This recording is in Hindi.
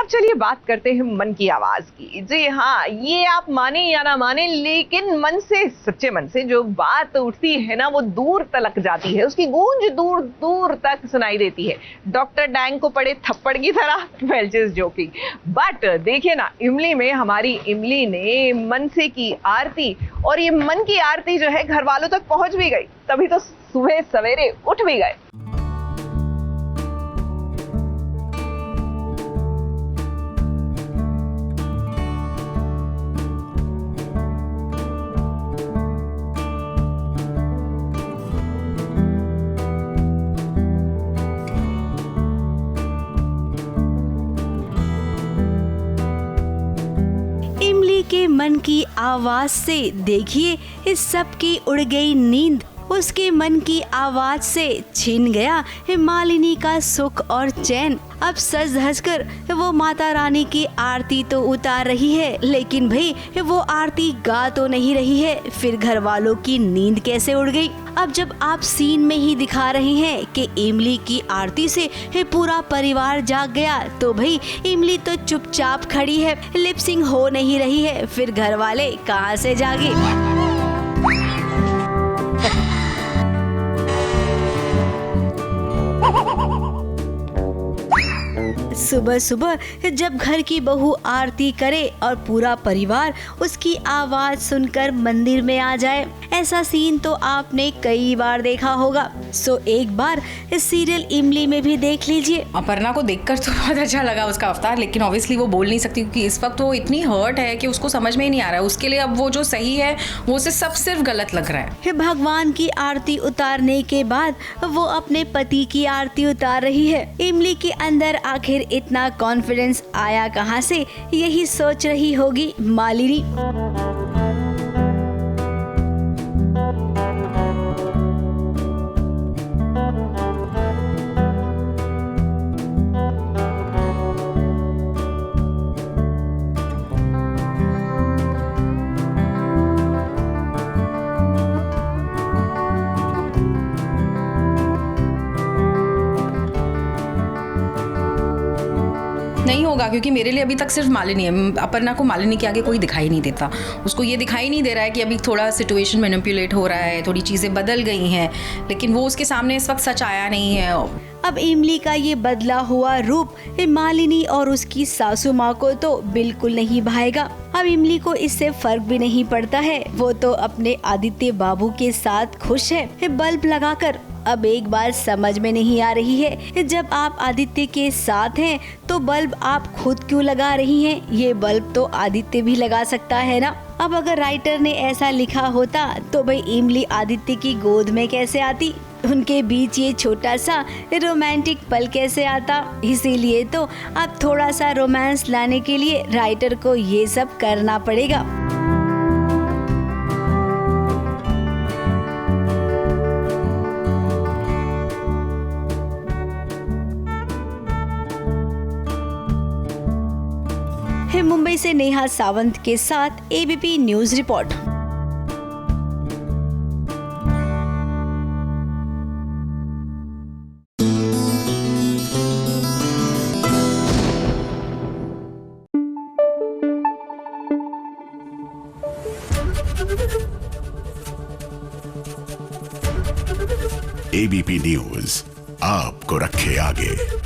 अब चलिए बात करते हैं मन की आवाज की। जी हाँ, ये आप माने या ना माने, लेकिन मन से, सच्चे मन से जो बात उठती है ना, वो दूर तलक जाती है, उसकी गूंज दूर दूर तक सुनाई देती है। डॉक्टर डैंग को पड़े थप्पड़ की तरह। Well just joking. बट देखिए ना, इमली में हमारी इमली ने मन से की आरती, और ये मन की आरती जो है घर वालों तक पहुंच भी गई, तभी तो सुबह सवेरे उठ भी गए। के मन की आवाज से देखिए इस सब की उड़ गई नींद, उसके मन की आवाज से छीन गया मालिनी का सुख और चैन। अब सज धज कर वो माता रानी की आरती तो उतार रही है, लेकिन भाई वो आरती गा तो नहीं रही है। फिर घर वालों की नींद कैसे उड़ गई? अब जब आप सीन में ही दिखा रहे हैं कि इमली की आरती से पूरा परिवार जाग गया, तो भाई इमली तो चुपचाप खड़ी है, लिपसिंग हो नहीं रही है, फिर घर वाले कहाँ से जागे? सुबह सुबह जब घर की बहू आरती करे और पूरा परिवार उसकी आवाज सुनकर मंदिर में आ जाए, ऐसा सीन तो आपने कई बार देखा होगा। सो एक बार इस सीरियल इमली में भी देख लीजिए। अपर्णा को देखकर तो बहुत अच्छा लगा उसका अवतार, लेकिन ऑब्वियसली वो बोल नहीं सकती क्योंकि इस वक्त वो इतनी हर्ट है कि उसको समझ में ही नहीं आ रहा है। उसके लिए अब वो जो सही है वो उसे सब सिर्फ गलत लग रहा है। भगवान की आरती उतारने के बाद वो अपने पति की आरती उतार रही है। इमली के अंदर आखिर इतना कॉन्फिडेंस आया कहाँ से, यही सोच रही होगी मालिनी। नहीं होगा क्योंकि मेरे लिए अभी तक सिर्फ मालिनी है। अपर्णा को मालिनी के आगे कोई दिखाई नहीं देता। उसको ये दिखाई नहीं दे रहा है कि अभी थोड़ा सिचुएशन मैनिपुलेट हो रहा है, थोड़ी चीज़ें बदल गई हैं, लेकिन वो उसके सामने इस वक्त सच आया नहीं है। अब इमली का ये बदला हुआ रूप मालिनी और उसकी सासू माँ को तो बिल्कुल नहीं भाएगा। अब इमली को इससे फर्क भी नहीं पड़ता है, वो तो अपने आदित्य बाबू के साथ खुश है बल्ब लगाकर। अब एक बात समझ में नहीं आ रही है, जब आप आदित्य के साथ हैं तो बल्ब आप खुद क्यों लगा रही हैं? ये बल्ब तो आदित्य भी लगा सकता है ना। अब अगर राइटर ने ऐसा लिखा होता तो भाई इमली आदित्य की गोद में कैसे आती? उनके बीच ये छोटा सा रोमांटिक पल कैसे आता? इसीलिए तो अब थोड़ा सा रोमांस लाने के लिए राइटर को ये सब करना पड़ेगा। मुंबई से नेहा सावंत के साथ ABP news report. ABP news आपको रखे आगे।